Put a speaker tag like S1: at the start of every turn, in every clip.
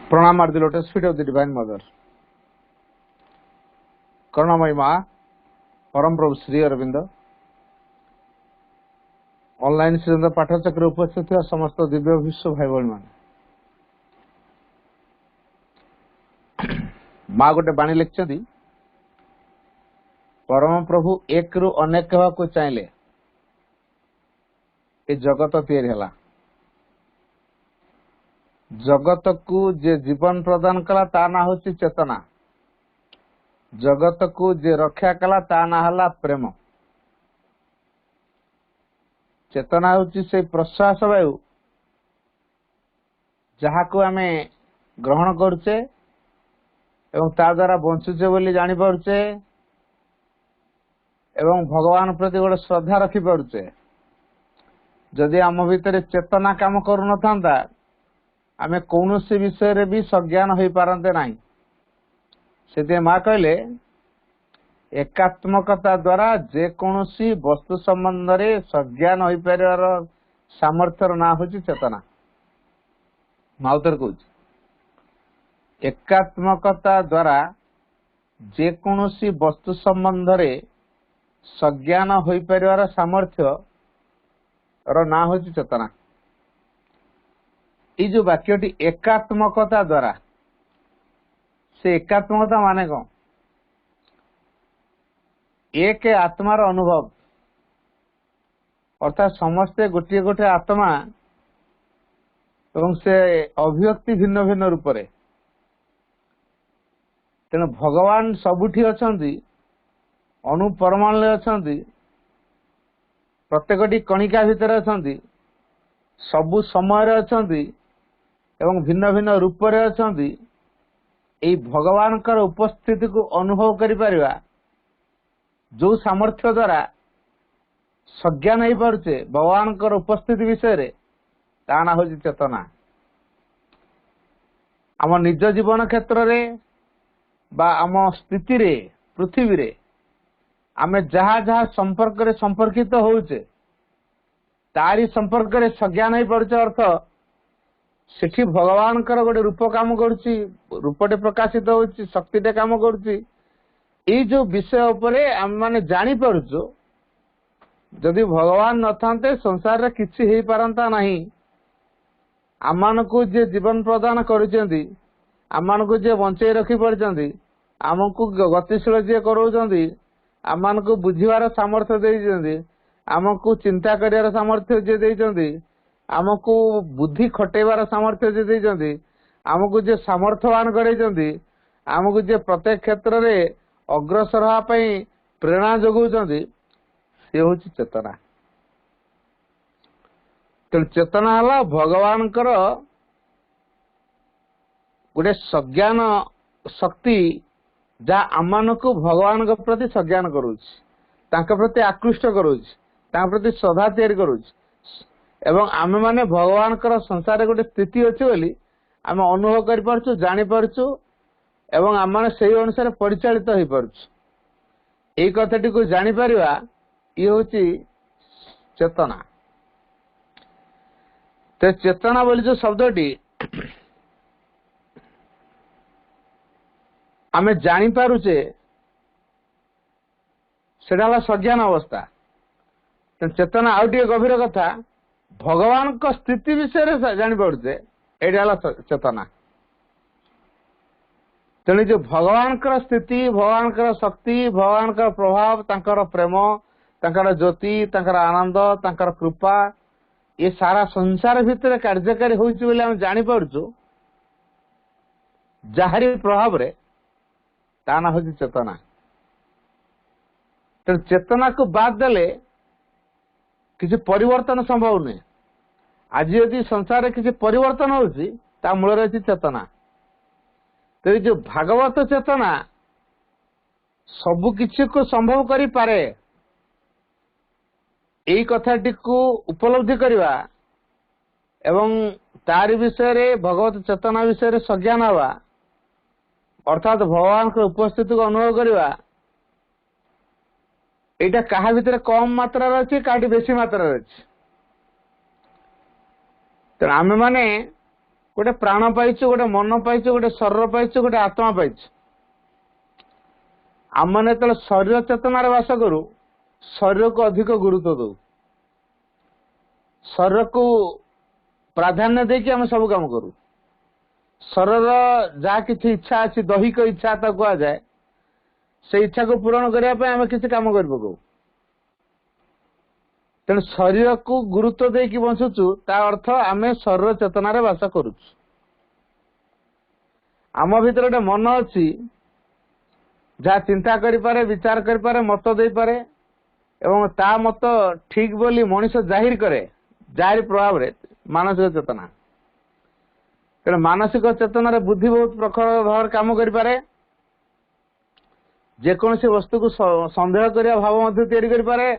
S1: Pranam at the lotus feet of the Divine Mother. Karunamai Ma, Param Prabhu Sri Aurobindo, online Shrichandra पाठचक्र उपस्थित समस्त दिव्य विश्व भाई भाई मान माँ गोटे बाणी लिखिं परम प्रभु एक रु अनेक को चाहले ये जगत तैयारी है जगत को जे जीवन प्रदान कला ता ना हूँ चेतना जगत को जे रक्षा कला ता ना हला प्रेम चेतना हूँ से प्रश्वास वायु जहाँ को आम ग्रहण करुचे एवं ता द्वारा बंचुचे बोली जानी पारुचे एवं भगवान प्रति गोटे श्रद्धा रखी पारुचे जदि आम भितर चेतना काम करू न आमे कौनसी विषय रे भी सज्ञान हो पारते ना से माँ कहले एकात्मकता द्वारा जेकोसी वस्तु संबंध रे सज्ञान हो पार सामर्थ्य ना हूँ चेतना माउतर कह एकात्मकता द्वारा जेकोसी वस्तु संबंध रे सज्ञान हो पार सामर्थ्य ना हूँ चेतना ये जो वाक्यटी एकात्मकता द्वारा से एकात्मकता माने कौन एक आत्मार अनुभव अर्थात समस्ते गोटे गोटे आत्मा एवं से अभिव्यक्ति भिन्न भिन्न रूप से तेणु भगवान सबुठी अछंती अणु परमाणु अछंती प्रत्येकटी कणिका भितर अछंती सबु समय अछंती एवं भिन्न भिन्न रूप से अछंती एई भगवान कर उपस्थिति को अनुभव करि परिबा जो सामर्थ्य द्वारा सज्ञान हो पारे भगवान कर उपस्थिति विषय रे ता ना हूँ चेतना आम निज जीवन क्षेत्र रे बा आम स्थिति रे पृथ्वी रे आमे जहाँ जहाँ संपर्क रे संपर्कित होउचे तारी संपर्क रे सज्ञान हो पारे अर्थ सेठी भगवान कर गोटे रूप काम करुच्ची रूपटे प्रकाशित होउची शक्तिटे काम करुच्ची ये जो विषय उपरे आम माने जानी पारुचु जदि भगवान न थांते संसार रे किछि हेई पारंता नहीं आमान को जे जीवन प्रदान करिसेंती आमान को जे बंचै रखी परचंती आमको गतिशील जे करौचंती आमान को बुझिवार सामर्थ्य देइचंती आमको चिंता करिवार सामर्थ्य जे देइचंती आमको बुद्धि खटेवार सामर्थ्य जे देइचंती आमको जे सामर्थ्यवान करैचंती आमको जे प्रत्येक क्षेत्र रे अग्रसर होगा प्रेरणा जगौଛନ୍ତି से हूँ चेतना तेणु चेतना है भगवान गोटे सज्ञान शक्ति जहाँ आम को भगवान प्रति सज्ञान करुच्ची प्रति आकृष्ट करुच्ची प्रति श्रद्धा तैयारी करुच्ची एवं आम मैंने भगवान संसार गोटे स्थिति अच्छी बोली आम अनुभव कर जानी पारछु एवं आम से अनुसार परिचालित हो पारछु यही कथाटी को जानी परिवा ये हूँ चेतना तो चेतना बोली जो शब्दटी आम जानी पारुचे सेटा सज्ञान अवस्था तो चेतना आउ टे गभीर कथा भगवान को स्थिति विषय जानी पारुचे एटा चेतना तेणु जो भगवान कर स्थिति भगवान कर शक्ति भगवान कर प्रभाव तांकर प्रेम तांकर ज्योति तांकर आनंद तांकर कृपा ये सारा संसार भितर कार्यकारी होइछि बोली हम जानि पारछु जाहरी प्रभाव रे ता ना होछि चेतना तो चेतना को बाद देले किसी परिवर्तन संभव नहीं आज यदि संसार रे किसी परिवर्तन होछि ता मूल रे चेतना तो ये जो भागवत चेतना सबु किछि को संभव करि पारे एई कथाटी को उपलब्धि करवा एवं तारी विषय रे भगवत चेतना विषय रे सज्ञान हवा अर्थात भगवान के उपस्थिति को अनुभव करवा एटा कहा भितर कम मात्रा रे अछि काटी बेसी मात्रा रे अछि तो आमे माने गोटे प्राण पाइछु, गोटे मन पाइछु, गोटे शरीर पाइछु, गोटे आत्मा पाइछु। आम मैंने जो शरीर चेतनार बास करू, शरीर को अधिक गुरुत्व दो, शरीर को प्राधान्य देकी आम सब काम करू। शरीर जहाँ किसी इच्छा अच्छी दैहिक इच्छा कह जाए, से इच्छा को पूरण करने आम किसी काम कर पकऊ। तेणु शरीर को गुरुत्व देकी बंचुचु, ता अर्थ आम शरीर चेतनार बास करुचु। आम भीतर गोटे मन अच्छी जहाँ चिंता करिपारे, विचार करिपारे, मत दे पारे एवं ता मत ठीक बोली मनीष जाहिर करे, जाहिर प्रभाव रे मानसिक चेतना। तेणु मानसिक चेतनार बुद्धि बहुत प्रखर भाव काम करिपारे, जेकोसी वस्तु को संदेह करिया भाव मध्य तैयारी करिपारे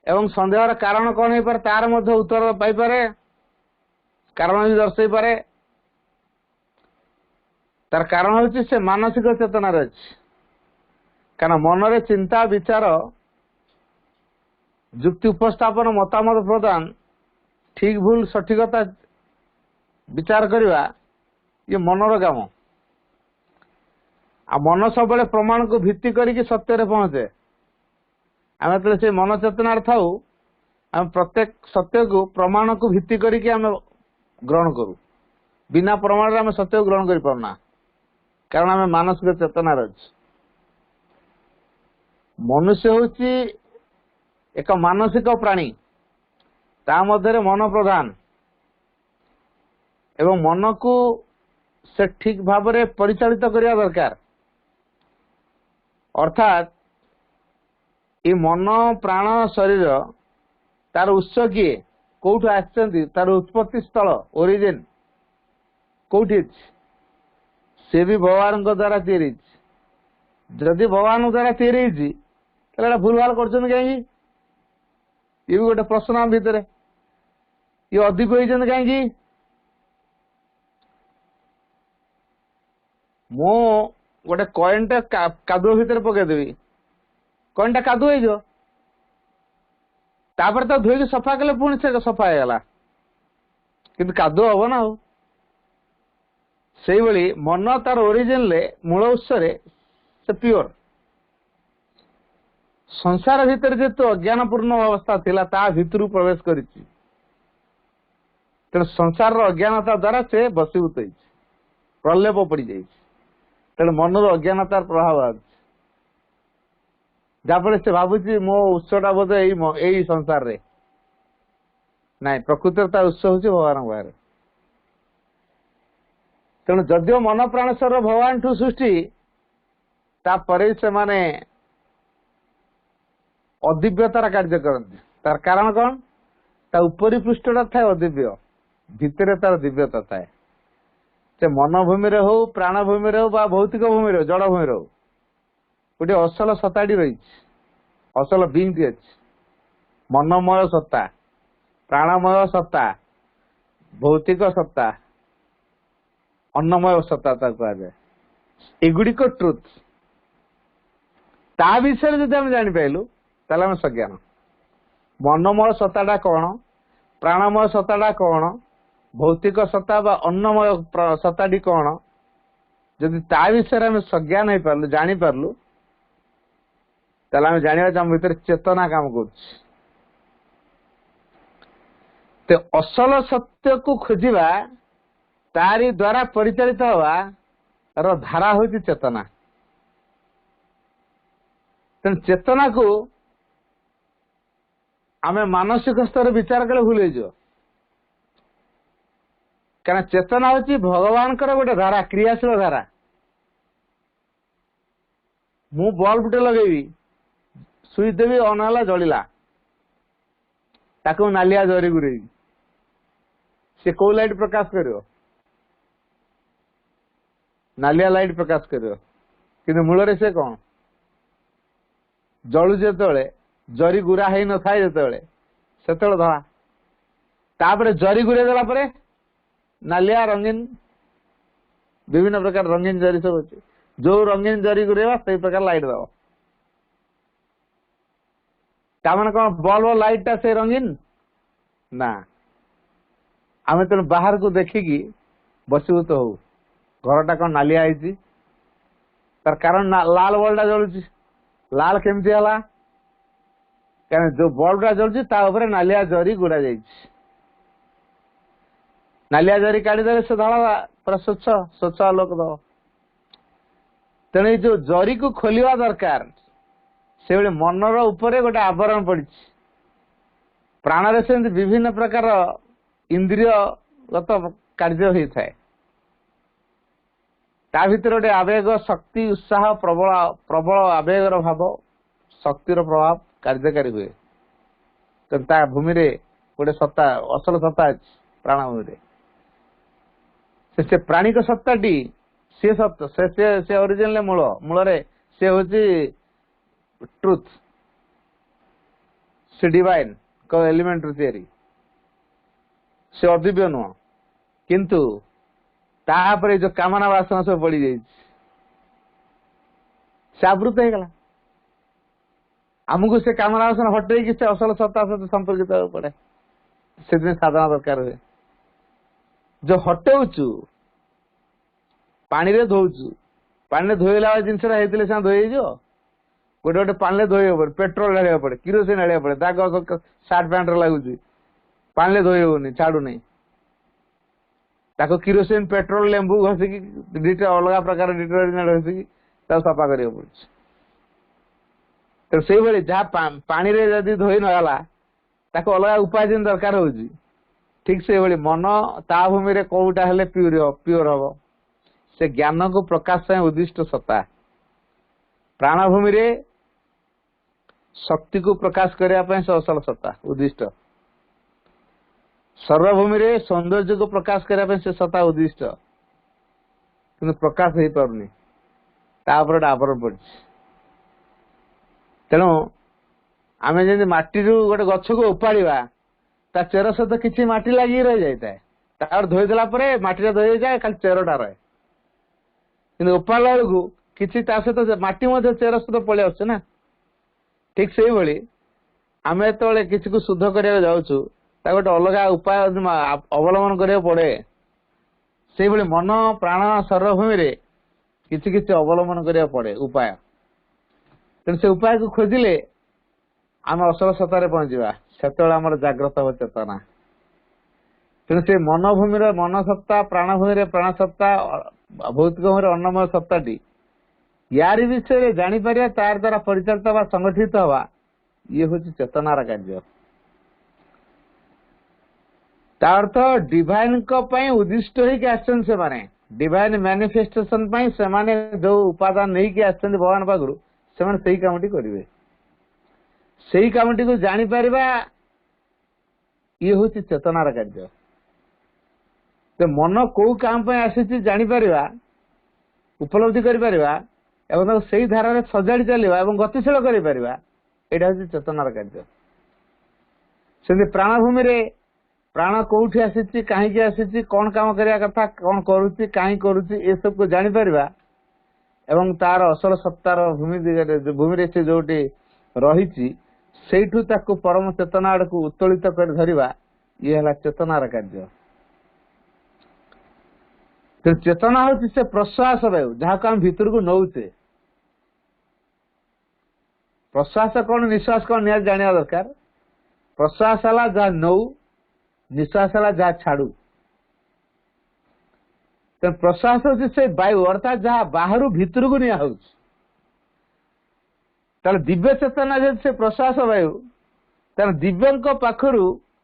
S1: एवं संदेहर कारण कौन हो पारे तार मध्य उत्तर पाई पारे, कारण भी दर्शाई पारे। तार कारण हूँ से मानसिक चेतनार अच्छी, कारण मनरे चिंता विचार जुक्ति उपस्थापन मतामत प्रदान ठीक भूल सठिकता विचार करवा ये मनर काम। आ मन सब प्रमाण को भित्ति करके सत्य रे पहुंचे। आम जो से मन चेतनार थाऊ, आम प्रत्येक सत्य को प्रमाण को भित्ति करके आम ग्रहण करू। बिना प्रमाण आम सत्य को ग्रहण कर पारना, कारण आम मानसिक चेतनार अच्छे। मनुष्य होची एक मानसिक प्राणी, ता मध्य मन प्रधान एवं मन को से ठीक भाव में परिचालित करने दरकार। अर्थात ये मन प्राण शरीर तार उत्स किए कौटू आसचंती, तार उत्पत्ति स्थल ओरिजिन कौटी से भी भगवान द्वारा तैयारी। जदि भगवान द्वारा तैयारी भूल भाल कर कहीं, ये भी गोटे प्रश्न आम भितर। ये अधिक होती कहीं मु गोटे कॉइन टे कादुआ भितर पकईदेवी, कॉइन टा कादुआ हो तापर तो धोई सफा कले पुणी से सफा होगा, किंतु कादुआ हम ना। से भली मन तार ओरिजिन मूल उत्स से प्योर। संसार भितर जेतु अज्ञानपूर्ण अवस्था थिला ता भितर प्रवेश करिछि, तेणु संसार अज्ञानता द्वारा से बसीभूत होइछि, प्रलेप पड़ जाइछि। तेणु मनर अज्ञानतार प्रभाव आछि, जहाँफल से भावुची मो उत्सटा बोधे यही संसार रे नाई, प्रकृति तार उत्स हूँ भगवान बाहर। तेणु जदिव मन प्राण शरीर भगवान ठू सृष्टि, तापर से माने अदिव्यतार कार्य करते। तार कारण कौन? ता उपरी पृष्ठटा थाए अदिव्य, भितर तार दिव्यता थाए। से मन भूमि रे हो, प्राण भूमि रे हो, बा भौतिक भूमि रे, जड़ भूमि रे हो, गोटे असल सत्ताटी रही, असल बींग अच्छी। मनमय सत्ता, प्राणमय सत्ता, भौतिक सत्ता, अन्नमय सत्ता कहुए। एगुड़िक ट्रुथ ता विषय जब आम जापारू ताले आम सज्ञान। मनमय सत्ताटा कौन, प्राणमय सत्ताटा कौन, भौतिक सत्ता बा अन्नमय सत्ताटी कौन, जदि ता विषय आम सज्ञान हो पार्लु, जानी पार्लु, ताले आम जानिबा आम भीतर चेतना काम कर। असल सत्य को खोजिबा, तारी द्वारा परिचालित हवा रो धारा होती चेतना। तेणु चेतना को आम मानसिक स्तर विचार कले भूल जाओ, क्या चेतना हूँ भगवान गोटे धारा, क्रियाशील धारा। मु बल्ब टे लगेबी, सुइच देवी, ऑन है जलिला, ताको नालिया जरी गुरेबी, से कौ लाइट प्रकाश करियो? नालिया लाइट प्रकाश करियो। किंतु मूल से कौन जलु जो जरी गुरा है न थाए से धड़ा, तापर जरी गुरे देला परे नालिया रंगीन विभिन्न प्रकार रंगीन जरी सब अच्छे, जो रंगीन जरी गुरेवा से प्रकार लाइट दब। ताମାନେ कौन बल्ब लाइट टा से रंगीन ना, आम तेणु बाहर को देखिकी बसीभूत हो घरटा कौन नालिया है तार कारण लाल बल्बटा जलुची लाल केमती है क्या जो बल्बटा जलुची नालिया जरी गुड़ा जा नालिया जरी काढ़ीदे से धड़ा पूरा स्वच्छ स्वच्छ आलोक दब तेणु जो जरी को खोलिया दरकार से मनर उपरे गोटे आवरण पड़ी प्राण से विभिन्न प्रकार इंद्रियगत कार्य होता है ता भीतर गोटे आवेग शक्ति उत्साह प्रबल प्रबल आवेगर भाव शक्तिर प्रभाव कार्यकारी हुए तो भूमि रे गोटे सत्ता असल सत्ता अच्छी प्राण भूमि से प्राणिक सत्ताटी सी सत्य से ओरिजिनल मूल मूल से हूँ ट्रुथ से डिवाइन को एलिमेंट तैयारी से अदिव्य नुह किंतु तापर जो कामना वासना सब पड़ जाए से आवृत होगला आमको से कामना वासना हटे से असल सत्ता सहित संपर्कित पड़े से साधना दरकार हुए जो हटेचु पानी रे धोचु पानी धोइला जिनसा होते धोई गोटे गोटे पानी धोई हे पेट्रोल ढाड़ा पड़े किरोसिन ढाड़ा पड़े दाग सार्ट पैंट लगुच पानी धोई होनी छाड़ू नहीं किरोसिन पेट्रोल लेंबू घसिकी अलग प्रकार डिटर्जेंट घसिकी सफा करा पड़े तो से भाई जहाँ पानी रे जदि धोई नगला अलग उपाय जिन दरकार हो ठीक से भाई मन ता भूमि रे कोटा हेले प्योर हम से ज्ञान को प्रकाश उद्दिष्ट सत्ता प्राण भूमि रे शक्ति को प्रकाश करने से असल सत्ता उद्दिष्ट सर्वभूमि रे सौंदर्य को प्रकाश करने से सत्ता उद्दिष्ट कि प्रकाश हो पारनी आवरण पड़ी तेणु आम जमी मटी गोटे गछ को उपाड़ा ता चेर सहित किसी मटी लगी रही जाए तार धोईदेला मटी धोई जाए खाली चेरटा रहे कि उपाड़ा बेलू किसी सहित मटी चेर सहित पलि आस ना ठीक से भाई आम जो किसी को शुद्ध करने जाऊँ गोटे अलग उपाय अवलंबन करा पड़े से भाई मन प्राण सर्वभूमि रे किसी किसी अवलंबन करा पड़े उपाय तेणु से उपाय को खोजिले आम असल सत्तार पहुंचा से आम जाग्रत हो चेतना तेणु से मनभूमि मन सत्ता प्राणभूमि प्राण सत्ता भौतिक भूमि अन्नमय सत्ताटी यारी विषय जापर तार द्वारा परिचालित हवा संगठित हवा ये हूँ चेतनार कार्य अर्थ डिवाइन उद्दिष्ट होकर आने डिवाइन मैनिफेस्टेशन से जो उपादान नहीं कि भगवान पाखु से कामटी करेंगे से कामटी को जापर ये हूँ चेतनार कार्य तो मन कौ काम आसी जापर उपलब्धि कर से धारा सजाड़ी चलवा गतिशील कर यहाँ हूँ चेतनार कार्य से प्राणभूमि रे प्राण कौटी आसी कहीं आसी कौन काम करने कथा कौन करुच्ची कहीं करुच्ची ये सब को जापर एवं तार असल सत्तार भूमि दिगरे भूमि से जोटी रही परम चेतना आड़ को उत्तोलित कर धरवा ये है चेतनार कार्य तो चेतना हूँ से प्रश्वास वायु जहाँ को आम भीतर को नौचे प्रश्वास कौन निश्वास कौन निहार जाना दरकार प्रश्वास है जहाँ नौ निश्वास है जहाँ छाड़ू तो प्रश्वास हूँ से वायु अर्थात जहाँ बाहर भीतर को निया दिव्य चेतना जब से प्रश्वास वायु तेना दिव्य पाखर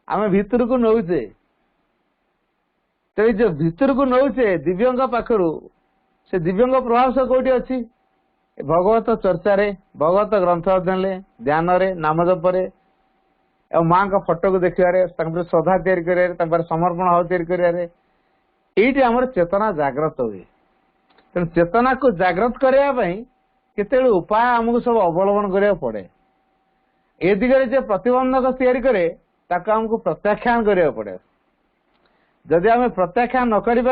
S1: आम भीतर को नौचे तो जो भीतर को नौचे दिव्य पाखर से दिव्य प्रभाव सब कौटी अच्छी भगवत चर्चा रे भगवत ग्रंथ अध्ययन ध्यान रे नाम जपरे माँ का फोटो को देखिए श्रद्धा तैयारी समर्पण भाव तैयारी ये आम चेतना जाग्रत हुए तेणु चेतना को जाग्रत करने केते उपाय आमको सब अवलंबन करा पड़े ए दिगरे जो प्रतिबंधक तैयारी करे ताको आमको प्रत्याख्यान करा पड़े जदि आम प्रत्याख्यान न कर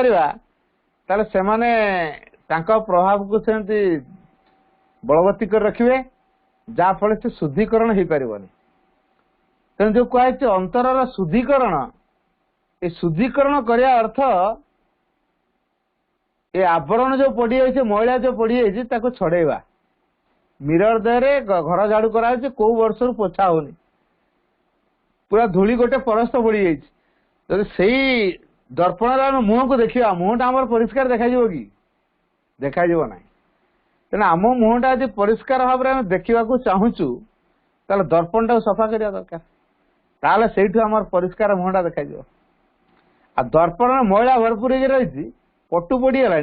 S1: प्रभाव को सेमती बलवती कर रखिए जहाँफल से शुद्धिकरण हो पार तेणु जो कहे अंतरर शुद्धिकरण ए शुद्धिकरण करने अर्थ ये आवरण जो पड़ी जाए मैला जो पड़ी जाए छड़ेवा मिरर देहरे घर झाड़ू कराई कौ वर्ष पोछा होनी पूरा धूली गोटे परस्त पड़ी जाइए से दर्पण मुह को देखा मुहटा आम परिष्कार देखा कि देखा ना तेना आम मुहटा यदि परिष्कार भाव में देखा चाहूचु ताले दर्पण टाक सफा करवा दरकार ताले से आम परिष्कार मुहटा देखा आ दर्पण मैला भरपूर रही पटु पड़गला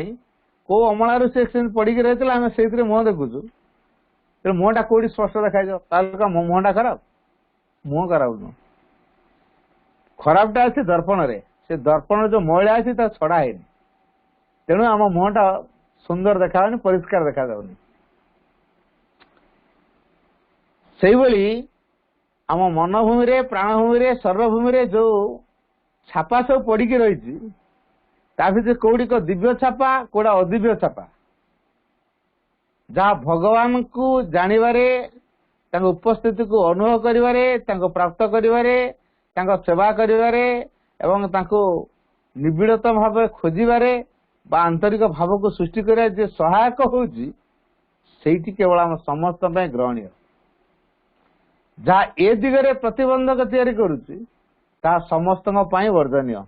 S1: कौ अमलारू से पड़ी रही आम से मुह देखुचु तो मुहटा कौटी स्पष्ट देखा मुहटा खराब मुह खराब नुह खराबटा अच्छे दर्पण रे से दर्पण जो मैला अच्छी छड़ा है तेणु आम मुहटा सुंदर देखा परिष्कार देखा जाऊनी से आम मनभूमि रे प्राणभूमि रे सर्वभूमि रे जो छापा सब पड़ी रही कौटिक दिव्य छापा कौटा अदिव्य छापा जहाँ भगवान को जानिबारे उपस्थिति को अनुभव करिबारे प्राप्त करिबारे सेवा करिबारे एवं निबिड़ता भाव खोजिबारे बा आंतरिक भाव को सृष्टि करिया जे सहायक होउची सेठी केवल हम समस्त पे ग्रहणीय जहाँ ए दिगरे प्रतिबंधक तैयारी करुची ता समस्त वर्जनीय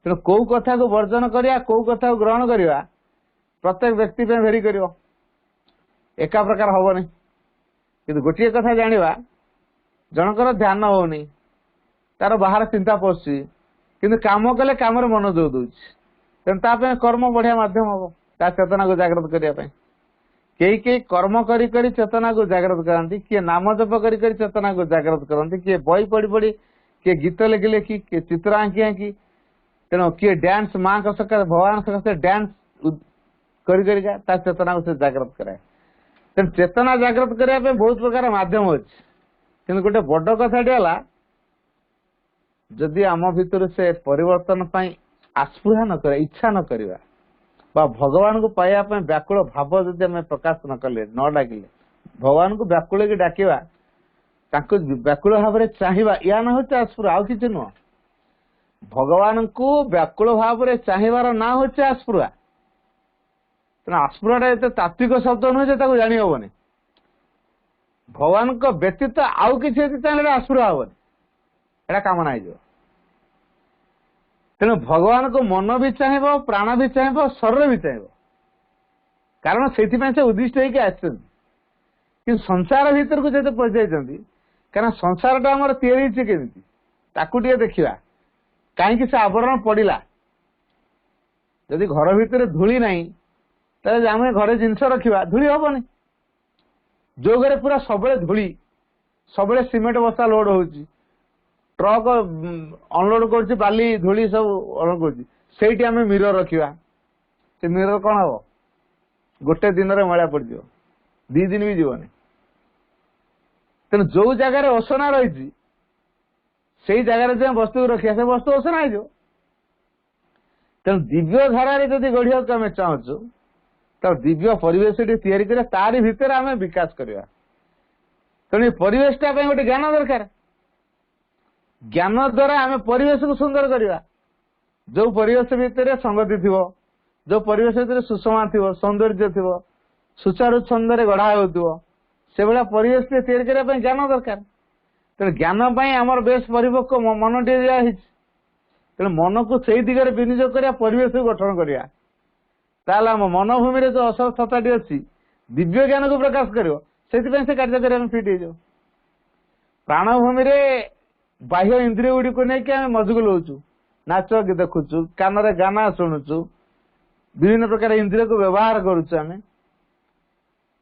S1: तेणु कौ कथा को वर्जन करिया कौ कथा को ग्रहण करिया प्रत्येक व्यक्ति पे भेरी करियो एका प्रकार हबनी किंतु गोटे कथा जानिबा जनकर ध्यान होनी तार बाहर चिंता पशुची किंतु काम कले काम मन जो दूची तेनापे कर्म बढ़िया माध्यम हम ता चेतना को जागृत करने कई कर्म करी करी चेतना को जागृत करती किए नाम जप करी करी चेतना को जागृत करती किए बही पढ़ी पढ़ी किए गीत लिखि लिखि किए चित्र आंकी आंकी तेणु किए डांस माँ सकाशे भगवान सकाशे डांस कर चेतना को से जागृत कराए तेणु चेतना जागृत करने बहुत प्रकार माध्यम अच्छे कि गोटे बड़ कथा जदि आम भितर से परिवर्तन आस्पृहा न कर इच्छा न करवा बा भगवान को पाइबा व्याकुल भाव जदि आम प्रकाश न कले न डाकिले भगवान को व्याकुल की डाकिवा व्याकुल भाव में चाहिए या ना हूँ आस्पृहा आउ कि नुह भगवान को व्याकुल भाव में चाहिए ना हूँ आस्पृहा तेना आस्पृहाटा एत तात्विक शब्द नुहे जानी हेनी भगवान को व्यतीत आउ कि चाहिए आस्पृहा हेनी एटा कामना हो तेणु भगवान को मन भी चाहिए प्राण भी चाहिए शरीर भी चाहिए कारण से उद्दिष्ट होकर संसार भीतर को जो पहुंचाई कारण संसार टा आम या देखा कहीं से आवरण पड़ा जदि घर भितर धूली नहीं आम घरे जिनस रखा धूली हेनी जो घरे पूरा सब धूली सब सीमेंट बस्ता लोड होची ट्रक अनलोड कर बाली धूली सब अनलोड कर आम मिरर रखा से मिरर कौन हम गोटे दिन में मैला पड़ दी दिन भी जीवनी तेणु जो जगार असना रही से जगार जो वस्तु रखा से वस्तु असना हो तेणु दिव्य धारा जदि गढ़िया आम चाहूँ तो दिव्य परिवेश या तारी भितर आम विकास करवा तेणु परिवेशटा गोटे ज्ञान दरकार ज्ञान द्वारा आम परिवेश को सुंदर करवा जो परिवेश भितर संगति थी जो परिवेश भितर सुषमा थी सौंदर्य थी सुचारू छंद गढ़ा हो से भाया परिवेश करने ज्ञान दरकार तेणु ज्ञान आमर बेस परिपक्व मन टे तेणु मन को सही दिगरे विनियोग कर परिवेश को गठन करवा ताल आम मनभूमि जो असर्थता अच्छी दिव्य ज्ञान को प्रकाश कर से कार्य करने फिट हो प्राणभूमि बाह्य इंद्रिय गुड़ी को लेकिन आम मजगुल होचु नाच देखुचु कान गाना शुणुचु विभिन्न प्रकार इंद्रिय को व्यवहार करुचु आम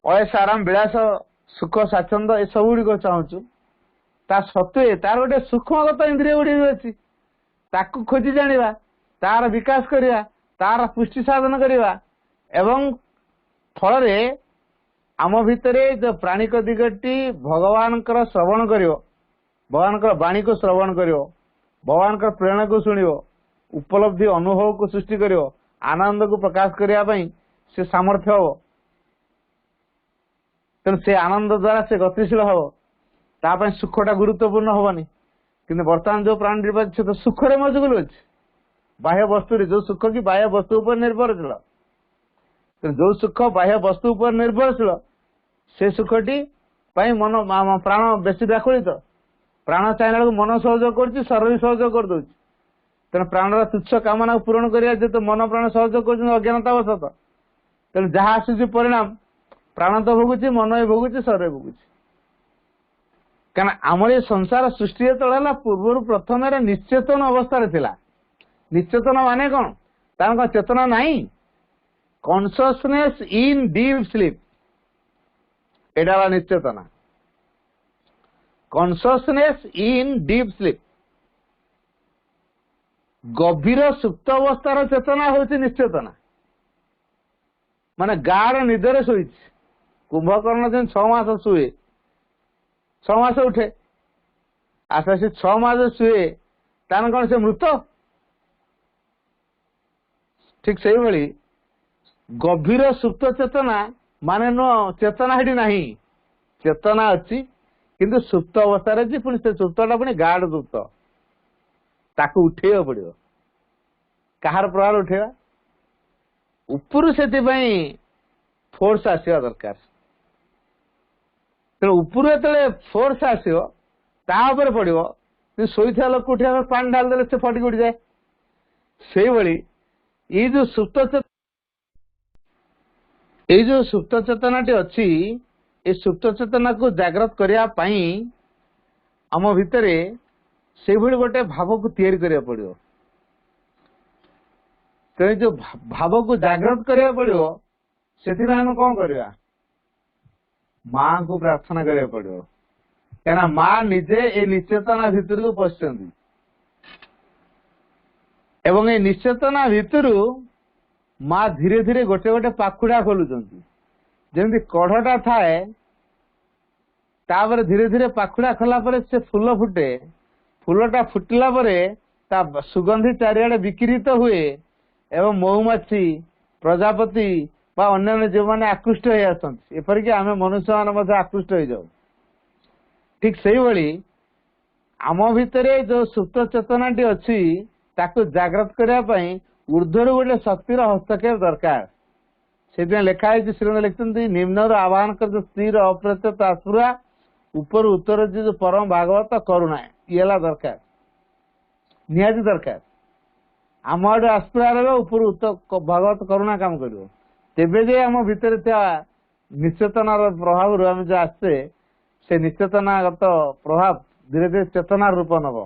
S1: अयस आराम विलास सुख स्वाच्छंद ए सब गुड़ चाहूँ ता सत्वे तार गोटे सूक्ष्मगत इंद्रिय गुड़ी अच्छी ताकू खोजी जाना तार विकास करवा तार पुष्टि साधन करवा एवं फल आम भितर जो प्राणिक दिगटी भगवान श्रवण कर भगवान वाणी को श्रवण कर भगवान प्रेरणा को शुण उपलब्धि अनुभव को सृष्टि कर आनंद को प्रकाश करने से सामर्थ्य हम तेणु से आनंद द्वारा से गतिशील हम ताप सुखटा गुरुत्वपूर्ण हेनी କିନ୍ତୁ ବର୍ତ୍ତମାନ ଯୋଉ ପ୍ରାଣୀ ଅଛି ସେ ତ ସୁଖରେ ମଜଗୁଲ ଅଛି, ବାହ୍ୟ ବସ୍ତୁରେ ଯୋଉ ସୁଖ କି ବାହ୍ୟ ବସ୍ତୁ ଉପରେ ନିର୍ଭରଶୀଳ। ଯୋଉ ସୁଖ ବାହ୍ୟ ବସ୍ତୁ ଉପରେ ନିର୍ଭରଶୀଳ ସେ ସୁଖଟି ପାଇଁ ମନ ପ୍ରାଣ ବେଶୀ ବ୍ୟାକୁଳିତ। ପ୍ରାଣ ଚାହିଁଲା ବେଳକୁ ମନ ସହଯୋଗ କରୁଛି, ଶରୀର ବି ସହଯୋଗ କରିଦଉଛି। ତେଣୁ ପ୍ରାଣର ତୁଚ୍ଛ କାମନାକୁ ପୂରଣ କରିବା ଯେହେତୁ ମନ ପ୍ରାଣ ସହଯୋଗ କରୁଛନ୍ତି ଅଜ୍ଞାନତାବଶତଃ, ତେଣୁ ଯାହା ଆସୁଛି ପରିଣାମ ପ୍ରାଣ ତ ଭୋଗୁଛି, ମନ ବି ଭୋଗୁଛି, ଶରୀର ଭୋଗୁଛି। କାରଣ ଆମର ଏ ସଂସାର ସୃଷ୍ଟି ଯେତେବେଳେ ହେଲା ପୂର୍ବରୁ ପ୍ରଥମରେ ନିଶ୍ଚେତନ ଅବସ୍ଥାରେ ଥିଲା। ନିଶ୍ଚେତନ ମାନେ କଣ? ତାର କଣ ଚେତନା ନାହିଁ? କନସିୟସନେସ ଇନ୍ ଡିପ୍ ସ୍ଲିପ୍, ଏଇଟା ହେଲା ନିଶ୍ଚେତନା। କନସିୟସନେସ ଇନ୍ ଡିପ୍ ସ୍ଲିପ୍, ଗଭୀର ସୁପ୍ତ ଅବସ୍ଥାର ଚେତନା ହଉଛି ନିଶ୍ଚେତନା। ମାନେ ଗାଢ ନିଦରେ ଶୋଇଛି। କୁମ୍ଭକର୍ଣ୍ଣ ଯେମିତି 6 ମାସ ଶୁଏ, 6 ମାସ ଉଠେ। ଆଚ୍ଛା, ସେ 6 ମାସ ଶୁଏ, ତାର କଣ ସେ ମୃତ? ଠିକ ସେଇଭଳି ଗଭୀର ସୁପ୍ତ ଚେତନା ମାନେ ନୁହଁ ଚେତନା ସେଠି ନାହିଁ। ଚେତନା ଅଛି କିନ୍ତୁ ସୁପ୍ତ ଅବସ୍ଥାରେ ଅଛି। ପୁଣି ସେ ସୁପ୍ତଟା ପୁଣି ଗାଢ ସୁପ୍ତ, ତାକୁ ଉଠେଇବାକୁ ପଡିବ। କାହାର ପ୍ରଭାବ ଉଠେଇବା? ଉପରୁ ସେଥିପାଇଁ ଫୋର୍ସ ଆସିବା ଦରକାର। ତେଣୁ ଉପରୁ ଯେତେବେଳେ ଫୋର୍ସ ଆସିବ ତା ଉପରେ ପଡିବ। ଶୋଇଥିବା ଲୋକ ଉଠିବା ପାଣି ଢାଳିଦେଲେ ସେ ଫଟିକି ଉଠିଯାଏ। ସେଇଭଳି ଏଇ ଯୋଉ ସୁପ୍ତ ଚେତନାଟି ଅଛି, ଏ ସୁପ୍ତ ଚେତନାକୁ ଜାଗ୍ରତ କରିବା ପାଇଁ ଆମ ଭିତରେ ସେଇଭଳି ଗୋଟେ ଭାବକୁ ତିଆରି କରିବାକୁ ପଡିବ। ତେଣୁ ଯୋଉ ଭାବକୁ ଜାଗ୍ରତ କରିବାକୁ ପଡିବ, ସେଥିପାଇଁ ଆମେ କଣ କରିବା? ମାଙ୍କୁ ପ୍ରାର୍ଥନା କରିବାକୁ ପଡିବ। କାହିଁକିନା ମା ନିଜେ ଏ ନିଶ୍ଚେତନା ଭିତରକୁ ପଶିଛନ୍ତି ଏବଂ ଏ ନିଶ୍ଚେତନା ଭିତରୁ ମା ଧୀରେ ଧୀରେ ଗୋଟେ ଗୋଟେ ପାଖୁଡା ଖୋଲୁଛନ୍ତି। ଯେମିତି କଢଟା ଥାଏ, ତାପରେ ଧୀରେ ଧୀରେ ପାଖୁଡା ଖୋଲା ପରେ ସେ ଫୁଲ ଫୁଟେ। ଫୁଲଟା ଫୁଟିଲା ପରେ ତା ସୁଗନ୍ଧି ଚାରିଆଡେ ବିକିରିତ ହୁଏ ଏବଂ ମହୁମାଛି, ପ୍ରଜାପତି ବା ଅନ୍ୟାନ୍ୟ ଯେଉଁମାନେ ଆକୃଷ୍ଟ ହେଇ ଆସନ୍ତି, ଏପରିକି ଆମେ ମନୁଷ୍ୟମାନେ ମଧ୍ୟ ଆକୃଷ୍ଟ ହେଇଯାଉ। ଠିକ ସେଇଭଳି ଆମ ଭିତରେ ଯୋଉ ସୁପ୍ତ ଚେତନାଟି ଅଛି ତାକୁ ଜାଗ୍ରତ କରିବା ପାଇଁ ଉର୍ଦ୍ଧ୍ୱରୁ ଗୋଟେ ଶକ୍ତିର ହସ୍ତକ୍ଷେପ ଦରକାର। ସେଥିପାଇଁ ଲେଖା ହେଇଛି, ଶ୍ରୀମନ୍ଦ ଲେଖିଛନ୍ତି, ନିମ୍ନରୁ ଆହ୍ୱାନ କରି ଯୋଉ ସ୍ଥିର ଅପ୍ରତ୍ୟତ ଆସ୍ପୁରା, ଉପରୁ ଉତ୍ତର ଯୋଉ ପରମ ଭାଗବତ କରୁଣା। ଇଏ ହେଲା ଦରକାର, ନିହାତି ଦରକାର। ଆମ ଆଡୁ ଆସ୍ପୁରା ରହିବ, ଉପରୁ ଭାଗବତ କରୁଣା କାମ କରିବ। ତେବେ ଯେ ଆମ ଭିତରେ ଥିବା ନିଶ୍ଚେତନାର ପ୍ରଭାବରୁ ଆମେ ଯୋଉ ଆସେ, ସେ ନିଶ୍ଚେତନାଗତ ପ୍ରଭାବ ଧୀରେ ଧୀରେ ଚେତନାର ରୂପ ନବ।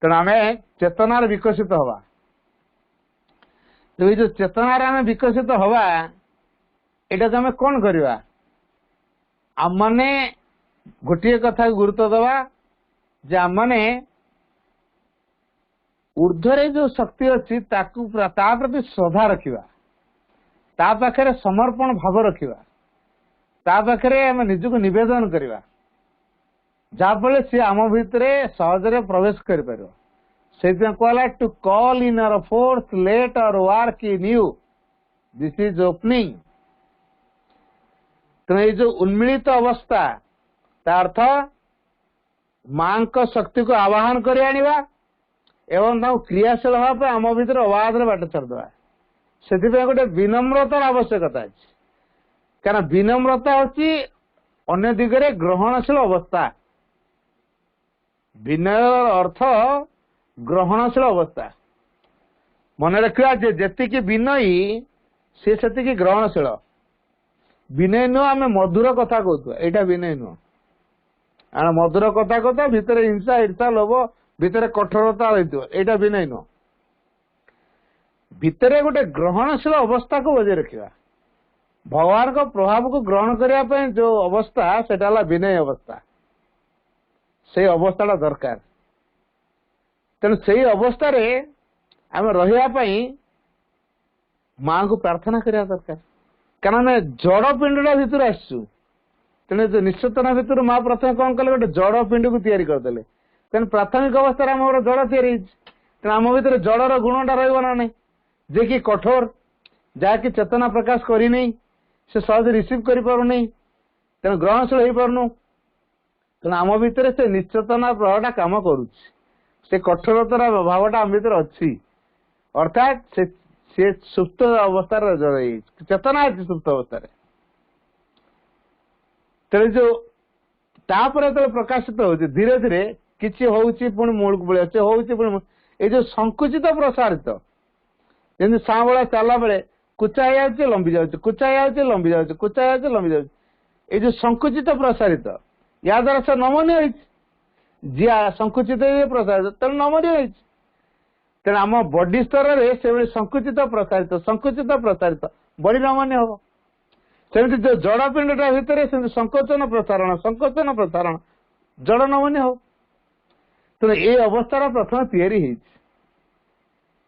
S1: ତେଣୁ ଆମେ ଚେତନାରେ ବିକଶିତ ହବା। ଏଇ ଯୋଉ ଚେତନାରେ ଆମେ ବିକଶିତ ହବା, ଏଇଟାକୁ ଆମେ କଣ କରିବା? ଆମମାନେ ଗୋଟିଏ କଥାକୁ ଗୁରୁତ୍ୱ ଦବା ଯେ ଆମମାନେ ଊର୍ଦ୍ଧ୍ୱରେ ଯୋଉ ଶକ୍ତି ଅଛି ତାକୁ ତା ପ୍ରତି ଶ୍ରଦ୍ଧା ରଖିବା, ତା ପାଖରେ ସମର୍ପଣ ଭାବ ରଖିବା, ତା ପାଖରେ ଆମେ ନିଜକୁ ନିବେଦନ କରିବା, ଯାହାଫଳରେ ସିଏ ଆମ ଭିତରେ ସହଜରେ ପ୍ରବେଶ କରିପାରିବ। ସେଇଥିପାଇଁ କୁହାଗଲା, to call in our force, let our work in you, this is opening. ତେଣୁ ଏଇ ଯୋଉ ଉନ୍ମିଳିତ ଅବସ୍ଥା, ତା ଅର୍ଥ ମାଙ୍କ ଶକ୍ତିକୁ ଆବାହନ କରି ଆଣିବା ଏବଂ ତାଙ୍କୁ କ୍ରିୟାଶୀଳ ହେବା ପାଇଁ ଆମ ଭିତରେ ଅବାଧରେ ବାଟ ଛାଡ଼ିଦେବା। ସେଥିପାଇଁ ଗୋଟେ ବିନମ୍ରତାର ଆବଶ୍ୟକତା ଅଛି। କାରଣ ବିନମ୍ରତା ହଉଛି ଅନ୍ୟ ଦିଗରେ ଗ୍ରହଣଶୀଳ ଅବସ୍ଥା। ବିନୟର ଅର୍ଥ ଗ୍ରହଣଶୀଳ ଅବସ୍ଥା। ମନେ ରଖିବା ଯେ ଯେତିକି ବିନୟୀ ସେ ସେତିକି ଗ୍ରହଣଶୀଳ। ବିନୟ ନୁହଁ ଆମେ ମଧୁର କଥା କହୁଥିବା, ଏଇଟା ବିନୟ ନୁହଁ। ଆମେ ମଧୁର କଥା କହୁଥିବା, ଭିତରେ ହିଂସା, ଈର୍ଷା, ଲୋଭ, ଭିତରେ କଠୋରତା ରହିଥିବ, ଏଇଟା ବିନୟ ନୁହଁ। ଭିତରେ ଗୋଟେ ଗ୍ରହଣଶୀଳ ଅବସ୍ଥାକୁ ବଜାୟ ରଖିବା। ଭଗବାନଙ୍କ ପ୍ରଭାବକୁ ଗ୍ରହଣ କରିବା ପାଇଁ ଯୋଉ ଅବସ୍ଥା, ସେଟା ହେଲା ବିନୟ ଅବସ୍ଥା। ସେଇ ଅବସ୍ଥାଟା ଦରକାର। ତେଣୁ ସେଇ ଅବସ୍ଥାରେ ଆମେ ରହିବା ପାଇଁ ମାଙ୍କୁ ପ୍ରାର୍ଥନା କରିବା ଦରକାର। କାରଣ ଆମେ ଜଡ ପିଣ୍ଡଟା ଭିତରୁ ଆସିଛୁ। ତେଣୁ ଯୋଉ ନିଶ୍ଚେତନା ଭିତରୁ ମା ପ୍ରଥମେ କଣ କଲେ? ଗୋଟେ ଜଡ ପିଣ୍ଡକୁ ତିଆରି କରିଦେଲେ। ତେଣୁ ପ୍ରାଥମିକ ଅବସ୍ଥାରେ ଆମର ଜଡ ତିଆରି ହେଇଛି। ତେଣୁ ଆମ ଭିତରେ ଜଡର ଗୁଣଟା ରହିବ ନା ନାହିଁ, ଯେ କି କଠୋର, ଯାହାକି ଚେତନା ପ୍ରକାଶ କରିନି, ସେ ସହଜେ ରିସିଭ କରିପାରୁନି, ତେଣୁ ଗ୍ରହଣଶୀଳ ହେଇପାରୁନୁ। ତେଣୁ ଆମ ଭିତରେ ସେ ନିଶ୍ଚେତନା ପ୍ରଭାବଟା କାମ କରୁଛି, ସେ କଠୋରତାର ଭାବଟା ଆମ ଭିତରେ ଅଛି। ଅର୍ଥାତ୍ ସେ ସୁପ୍ତ ଅବସ୍ଥାରେ ଚେତନା ଅଛି ସୁପ୍ତ ଅବସ୍ଥାରେ। ତେଣୁ ଯୋଉ ତାପରେ ଯେତେବେଳେ ପ୍ରକାଶିତ ହଉଛି ଧୀରେ ଧୀରେ କିଛି ହଉଛି ପୁଣି ମୂଳକୁ ପଳେଇ ଆସୁଛି, ହଉଛି ପୁଣି ଏଇ ଯୋଉ ସଂକୁଚିତ ପ୍ରସାରିତ, ଯେମିତି ସାଁବଳା ଚାଲିଲା ବେଳେ କୁଚା ହେଇଯାଉଛି ଲମ୍ବି ଯାଉଛି, କୁଚା ହେଇଯାଉଛି ଲମ୍ବି ଯାଉଛି, କୁଚା ହେଇଯାଉଛି ଲମ୍ବି ଯାଉଛି। ଏଇ ଯୋଉ ସଂକୁଚିତ ପ୍ରସାରିତ, ୟା ଦ୍ୱାରା ସେ ନମନୀୟ ହେଇଛି। ଯିଆ ସଂକୁଚିତ ହେଇ ପ୍ରସାରିତ, ତେଣୁ ନମନୀୟ ହେଇଛି। ତେଣୁ ଆମ ବଡି ସ୍ତରରେ ସେଭଳି ସଂକୁଚିତ ପ୍ରସାରିତ ବଡି ନମନୀୟ ହବ। ସେମିତି ଯୋଉ ଜଡ ପିଣ୍ଡଟା ଭିତରେ ସେମିତି ସଂକୋଚନ ପ୍ରସାରଣ ଜଡ ନମନୀୟ ହବ। ତେଣୁ ଏଇ ଅବସ୍ଥାର ପ୍ରଥମେ ତିଆରି ହେଇଛି।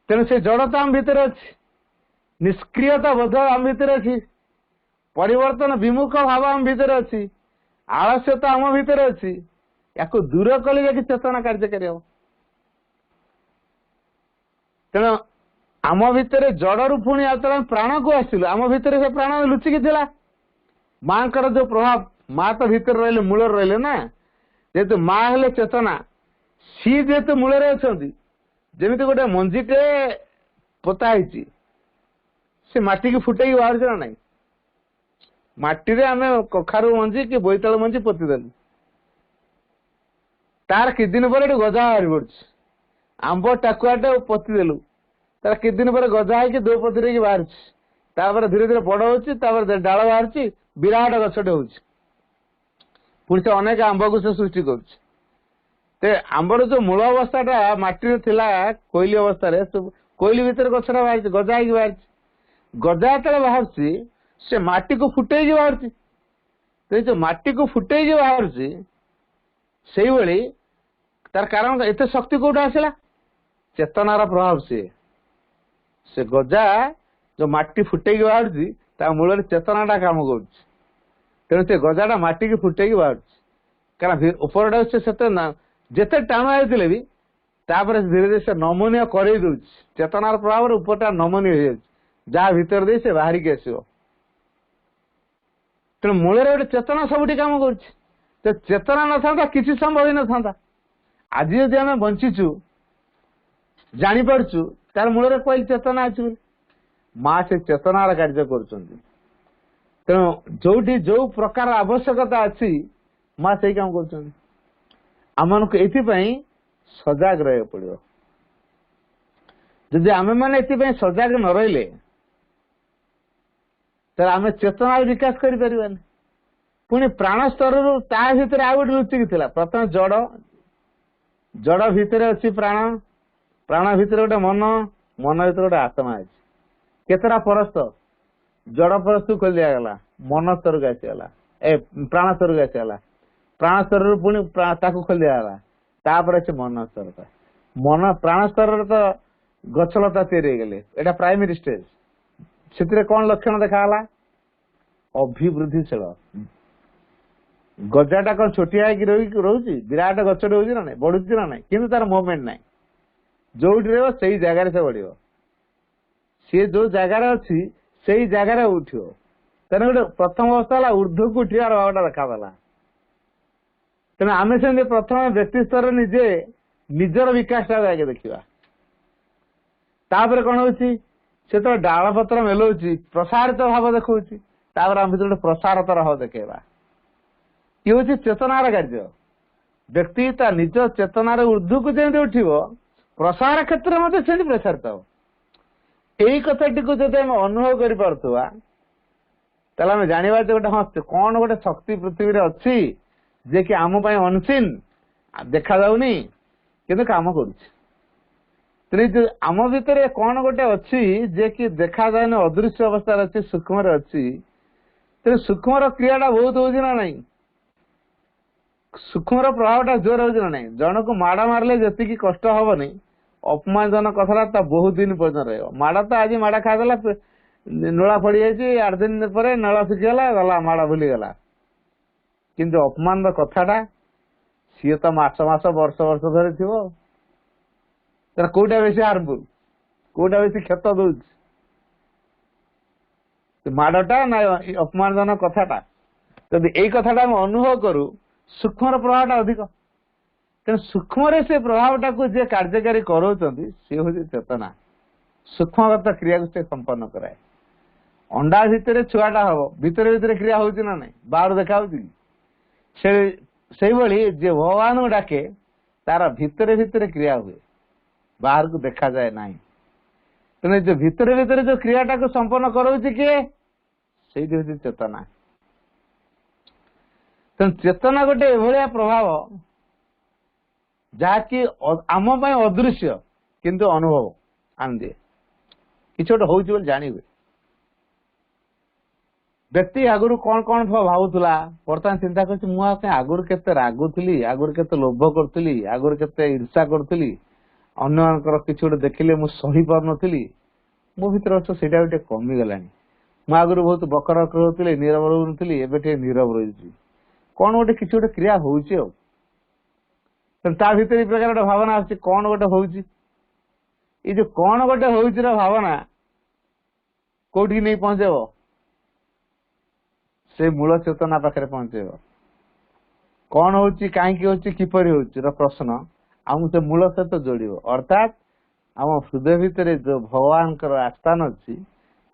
S1: ତେଣୁ ସେ ଜଡତା ଆମ ଭିତରେ ଅଛି, ନିଷ୍କ୍ରିୟତା ବୋଧ ଆମ ଭିତରେ ଅଛି, ପରିବର୍ତ୍ତନ ବିମୁଖ ଭାବ ଆମ ଭିତରେ ଅଛି, ଆଳସ୍ୟତା ଆମ ଭିତରେ ଅଛି। ୟାକୁ ଦୂର କଲେ ଯାଇକି ଚେତନା କାର୍ଯ୍ୟକାରୀ ହବ। ତେଣୁ ଆମ ଭିତରେ ଜଡରୁ ପୁଣି ଯେତେବେଳେ ପ୍ରାଣକୁ ଆସିଲୁ, ଆମ ଭିତରେ ସେ ପ୍ରାଣ ଲୁଚିକି ଥିଲା। ମାଙ୍କର ଯୋଉ ପ୍ରଭାବ, ମା ତ ଭିତରେ ରହିଲେ, ମୂଳରେ ରହିଲେ ନା। ଯେହେତୁ ମା ହେଲେ ଚେତନା, ସିଏ ଯେହେତୁ ମୂଳରେ ଅଛନ୍ତି, ଯେମିତି ଗୋଟେ ମଞ୍ଜିଟେ ପୋତା ହେଇଛି, ସେ ମାଟିକି ଫୁଟେଇକି ବାହାରୁଛି ନା ନାହିଁ? ମାଟିରେ ଆମେ କଖାରୁ ମଞ୍ଜି କି ବୋଇତାଳୁ ମଞ୍ଜି ପୋତିଦେଲୁ, ତାର କିଛି ଦିନ ପରେ ଏଠି ଗଜା ବାହାରି ପଡୁଛି। ଆମ୍ବ ଟାକୁଆଟେ ପୋତିଦେଲୁ, ତାର କିଛି ଦିନ ପରେ ଗଜା ହେଇକି ଦୋପତି ହେଇକି ବାହାରୁଛି। ତାପରେ ଧୀରେ ଧୀରେ ବଡ ହଉଛି, ତାପରେ ଡାଳ ବାହାରୁଛି, ବିରାଟ ଗଛଟେ ହଉଛି। ପୁଣି ସେ ଅନେକ ଆମ୍ବକୁ ସେ ସୃଷ୍ଟି କରୁଛି। ଆମ୍ବର ଯୋଉ ମୂଳ ଅବସ୍ଥାଟା ମାଟିରେ ଥିଲା, କୋଇଲି ଅବସ୍ଥାରେ, କୋଇଲି ଭିତରେ ଗଛଟା ବାହାରିଛି, ଗଜା ହେଇକି ବାହାରିଛି। ଗଜା ଯେତେବେଳେ ବାହାରୁଛି, ସେ ମାଟିକୁ ଫୁଟେଇକି ବାହାରୁଛି। ଯୋଉ ମାଟିକୁ ଫୁଟେଇକି ବାହାରୁଛି, ସେଇଭଳି ତାର କାରଣ ଏତେ ଶକ୍ତି କୋଉଠୁ ଆସିଲା? ଚେତନାର ପ୍ରଭାବ। ସେ ଗଜା ଯୋଉ ମାଟି ଫୁଟେଇକି ବାହାରୁଛି, ତା ମୂଳରେ ଚେତନାଟା କାମ କରୁଛି। ତେଣୁ ସେ ଗଜାଟା ମାଟିକି ଫୁଟେଇକି ବାହାରୁଛି। କାରଣ ଉପରଟା ସେ ସେତେ ଯେତେ ଟାଣ ହେଇଥିଲେ ବି ତାପରେ ଧୀରେ ଧୀରେ ସେ ନମନୀୟ କରେଇ ଦଉଛି। ଚେତନାର ପ୍ରଭାବରେ ଉପରଟା ନମନୀୟ ହେଇଯାଉଛି, ଯାହା ଭିତରେ ଦେଇ ସେ ବାହାରିକି ଆସିବ। ତେଣୁ ମୂଳରେ ଗୋଟେ ଚେତନା ସବୁଠି କାମ କରୁଛି। ଚେତନା ନଥାନ୍ତା କିଛି ସମ୍ଭବ ହେଇନଥାନ୍ତା। ଆଜି ଯଦି ଆମେ ବଞ୍ଚିଛୁ, ଜାଣିପାରୁଛୁ, ତାର ମୂଳରେ କହିଲି ଚେତନା ଅଛି ବୋଲି। ମା ସେ ଚେତନାର କାର୍ଯ୍ୟ କରୁଛନ୍ତି। ତେଣୁ ଯୋଉଠି ଯୋଉ ପ୍ରକାର ଆବଶ୍ୟକତା ଅଛି, ମା ସେଇ କାମ କରୁଛନ୍ତି। ଆମମାନଙ୍କୁ ଏଥିପାଇଁ ସଜାଗ ରହିବାକୁ ପଡିବ। ଯଦି ଆମେମାନେ ଏଥିପାଇଁ ସଜାଗ ନ ରହିଲେ, ତାହେଲେ ଆମେ ଚେତନାର ବିକାଶ କରିପାରିବାନି। ପୁଣି ପ୍ରାଣ ସ୍ତରରୁ ତା ଭିତରେ ଆଉ ଗୋଟେ ଲୁଚିକି ଥିଲା। ପ୍ରଥମେ ଜଡ ଭିତରେ ଅଛି ପ୍ରାଣ, ପ୍ରାଣ ଭିତରେ ଗୋଟେ ମନ, ମନ ଭିତରେ ଗୋଟେ ଆତ୍ମା ଅଛି। କେତେଟା ପରସ୍ତ? ଜଡ ପରସ୍ତକୁ ଖୋଲି ଦିଆଗଲା, ମନ ସ୍ତରକୁ ଆସିଗଲା, ପ୍ରାଣ ସ୍ତରକୁ ଆସିଗଲା। ପ୍ରାଣ ସ୍ତରରୁ ପୁଣି ତାକୁ ଖୋଲି ଦିଆଗଲା, ତାପରେ ଅଛି ମନ ସ୍ତର। ପ୍ରାଣ ସ୍ତରରେ ତ ଗଛଲତା ତିଆରି ହେଇଗଲେ, ଏଇଟା ପ୍ରାଇମେରୀ ଷ୍ଟେଜ। ସେଥିରେ କଣ ଲକ୍ଷଣ ଦେଖାଗଲା? ଅଭିବୃଦ୍ଧିଶୀଳ। ଗଜାଟା କଣ ଛୋଟିଆ ହେଇକି ରହୁଛି? ବିରାଟ ଗଛଟେ ହଉଛି ନା ନାଇଁ, ବଢୁଛି ନା ନାଇଁ, କିନ୍ତୁ ତାର ମୁଭମେଣ୍ଟ ନାହିଁ। ଯୋଉଠି ରହିବ ସେଇ ଜାଗାରେ ସେ ବଢିବ। ସିଏ ଯୋଉ ଜାଗାରେ ଅଛି ସେଇ ଜାଗାରେ ଉଠିବ। ତେଣୁ ଗୋଟେ ପ୍ରଥମ ଅବସ୍ଥା ହେଲା ଉର୍ଦ୍ଧ୍ୱକୁ ଉଠିବାର ଭାବଟା ଦେଖାଗଲା। ତେଣୁ ଆମେ ସେମିତି ପ୍ରଥମେ ବ୍ୟକ୍ତି ସ୍ତରରେ ନିଜେ ନିଜର ବିକାଶଟା ଆଗେ ଦେଖିବା। ତାପରେ କଣ ହଉଛି? ସେ ତ ଡାଳ ପତ୍ର ମେଲଉଛି, ପ୍ରସାରିତ ଭାବ ଦେଖଉଛି। ତାପରେ ଆମେ ଭିତରେ ଗୋଟେ ପ୍ରସାରତର ଭାବ ଦେଖେଇବା। ଇଏ ହଉଛି ଚେତନାର କାର୍ଯ୍ୟ। ବ୍ୟକ୍ତି ତା ନିଜ ଚେତନାର ଉର୍ଦ୍ଧ୍ୱକୁ ଯେମିତି ଉଠିବ, ପ୍ରସାର କ୍ଷେତ୍ରରେ ମଧ୍ୟ ସେମିତି ପ୍ରସାରିତ ହବ। ଏଇ କଥାଟିକୁ ଯଦି ଆମେ ଅନୁଭବ କରିପାରୁଥିବା, ତାହେଲେ ଆମେ ଜାଣିବା ଯେ ଗୋଟେ କଣ ଗୋଟେ ଶକ୍ତି ପୃଥିବୀରେ ଅଛି, ଯେ କି ଆମ ପାଇଁ ଅନସିନ୍, ଦେଖାଯାଉନି, କିନ୍ତୁ କାମ କରୁଛି। ତେଣୁ ଆମ ଭିତରେ କଣ ଗୋଟେ ଅଛି, ଯେ କି ଦେଖାଯାଉନି, ଅଦୃଶ୍ୟ ଅବସ୍ଥାରେ ଅଛି, ସୂକ୍ଷ୍ମରେ ଅଛି। ତେଣୁ ସୂକ୍ଷ୍ମର କ୍ରିୟାଟା ବହୁତ ହଉଛି ନା ନାହିଁ? ସୂକ୍ଷ୍ମର ପ୍ରଭାବଟା ଜୋର ହଉଛି ନା ନାହିଁ? ଜଣକୁ ମାଡ ମାରିଲେ ଯେତିକି କଷ୍ଟ ହବନି, ଅପମାନଜନକ କଥାଟା ତା ବହୁତ ଦିନ ପର୍ଯ୍ୟନ୍ତ ରହିବ। ମାଡ ତ ଆଜି ମାଡ ଖାଇଦେଲା, ନୋଳା ପଡିଯାଇଛି, 8 ଦିନ ପରେ ନଳ ଶୁଖିଗଲା, ଗଲା, ମାଡ ଭୁଲିଗଲା। କିନ୍ତୁ ଅପମାନର କଥାଟା ସିଏ ତ ମାସ ମାସ ବର୍ଷ ବର୍ଷ ଧରି ଥିବ। ତାର କୋଉଟା ବେଶୀ ହାର୍ମଫୁଲ, କୋଉଟା ବେଶୀ କ୍ଷତ ଦଉଛି? ମାଡଟା ନା ଅପମାନଜନକ କଥାଟା? ଯଦି ଏଇ କଥାଟା ଆମେ ଅନୁଭବ କରୁ, सूक्ष्म प्रभाव अधिक तेणु सूक्ष्म से प्रभाव टाक जे कार्यकारी कराउछंती से हूँ चेतना सूक्ष्मगत क्रिया को से संपन्न कराए अंडा भितर छुआटा हम भितर भितर क्रिया हो ना बाहर देखा से भगवान को डाके तार भितर भितर क्रिया हुए बाहर को देखा जाए ना तेना जो भितर भितर जो क्रियाटा को संपन्न कराउछि किए से चेतना तेणु चेतना गोटे एभलिया प्रभाव जहाँकि आम अदृश्य किंतु अनुभव आन दिए किसी गोटे हूँ बोली जान व्यक्ति आगुरी कौन कौन भावुला बर्तमान चिंता कर आगुरी केते रागुली आगुरी केते लोभ करुली आगुरी केते ईर्षा करुली अन्य किसी गोटे देखिले मुझे सही पार नी मो भर अच्छे से गोटे कमिगला मुझे आगुरी बहुत बकर रोली नीरव रोली एवं नीरव रही कौन गोटे किसी गोटे क्रिया हो भीतर प्रकार गोटे भावना आस कौन गोटे हूँ ये जो कौन गोटे हूँ भावना कौटी नहीं पहुंचेब से मूल चेतना पाखे पहुंचेब कौन हूँ कहीं किपर हो प्रश्न आम से मूल सहित जोड़ अर्थात आम हृदय भितर जो भगवान आस्थान अच्छी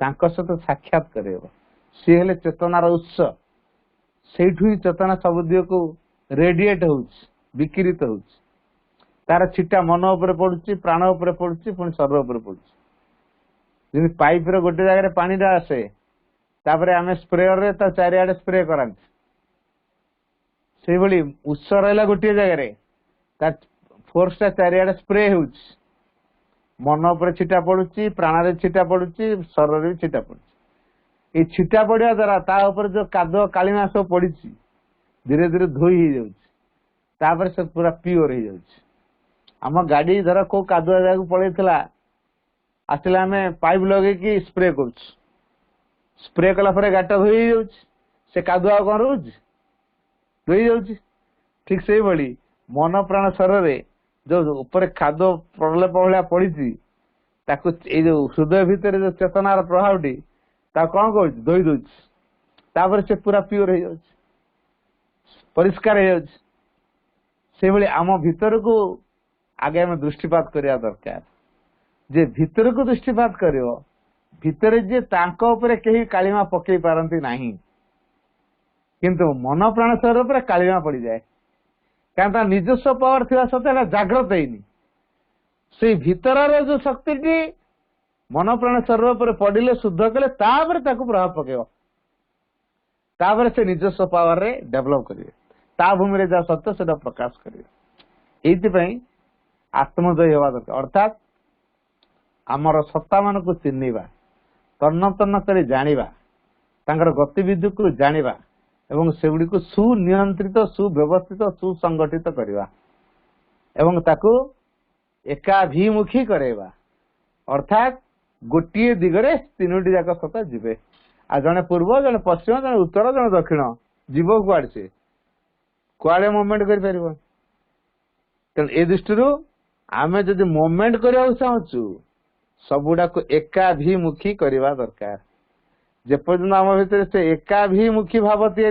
S1: सहित साक्षात कर सी हेले चेतनार उत्स से चेतना सब दिग को रेडिएट हो विकिरित हो तार छिटा मन उपर पड़ुची प्राण उपर पड़ुची पुणी शरीर उपर पड़ुची पाइप रे गोटे जगह पानी आसे तापर आम स्प्रेयर रे चारिआडे स्प्रे करांती से भली उत्स रहा गोटे जगह फोर्सटा चारिआडे स्प्रे हो मन उपर छिटा पड़ुची प्राण रे छिटा पड़ुची शरीर भी छिटा पड़ुची ये छिटा पड़ा द्वारा ता ऊपर जो कादुआ कालीमा सब पड़ी धीरे धीरे धोई हो जाऊपर से पूरा प्योर हो जाऊँ आम गाड़ी धर को कादुआ जगह पड़ेगा आसला आम पाइप लगे स्प्रे कर स्प्रे कला गाड़ी धोई जाऊँ से कादुआ कौन रोज धोई जाऊँ ठीक से भाई मन प्राण शरीर जो ऊपर खाद्य प्रलेप भाया पड़ी जो हृदय भितर जो चेतनार प्रभावटी कौन कर धोई दौर से पूरा प्योर हो जाऊँ परिष्कार हो जाऊँ आम भीतर को आगे आम दृष्टिपात करने दरकार जे भीतर को दृष्टिपात कर भितर जे कहीं कालीमा पकई पारती नहीं किंतु मन प्राण शरीर पर कालीमा पड़ जाए क्या निजस्व पावर थी सत्य जागृत है से भीतर जो शक्ति मन प्राण शरीर पर पड़े शुद्ध कले प्रभाव पकेब से पावर रे डेभलप करेंगे ता भूमि जहाँ सत्य से प्रकाश करेंगे ये आत्मजयी हवा दरकार अर्थात आमर सत्ता मान को चिन्हवा तन्न तन्न कर जाना गतिविधि को जाना एवं सेगुड़ी को सुनियंत्रित सुव्यवस्थित सुसंगठित करवा एवं ताकू एकाभिमुखी करवा अर्थात गोटे दिगरे तीनोटी जाक सत्ता जीवे आ जड़े पूर्व जड़े पश्चिम जड़े उत्तर जड़े दक्षिण जीव कुआड़े से कुआड़े मुवमेंट कर तेणु ए दृष्टि आमे जदि मुवमेंट करने चाहूँ सबुड़ा को एकाभिमुखी करवा दरकार जेपर्यंत आम भीतर से एकाभिमुखी भाव या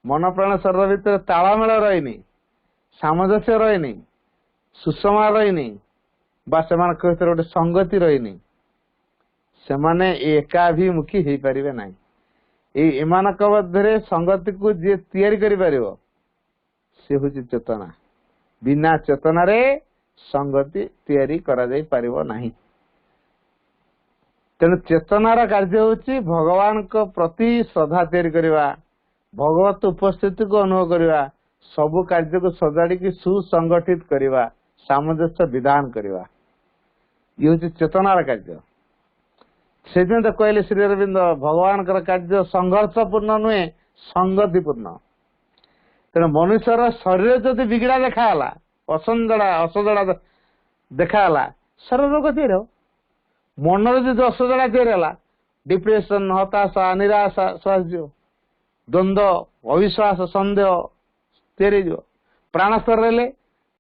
S1: मन प्राण शरीर भीतर तालमेल रही सामंजस्य रही सुषमा रही गोटे संगति रही से एकाभिमुखी हो पारे ना एमानक मध्य संगति को जी या सी हूँ चेतना बिना चेतन संगति तैयारी करा जाई पारिबो नाही तेणु चेतनार कार्य होची भगवान को प्रति श्रद्धा तैयारी करवा भगवत उपस्थिति को अनुभव करवा सबु कार्य को सजाड़ी की सुसंगठित करवा सामंजस्य विधान करवा ये हूँ चेतनार कार्य से तो कहले श्री अरविंद भगवान कार्य संघर्षपूर्ण नुहे संगतिपूर्ण तेणु मनुष्यर शरीर जदि बिगड़ा देखाला असजड़ा देखाला शरीर रोग तैयारी मनर जो असजड़ा तैयारी डिप्रेशन हताशा निराशा स्वास्थ्य द्वंद्व अविश्वास सन्देह तैयारी प्राण स्तर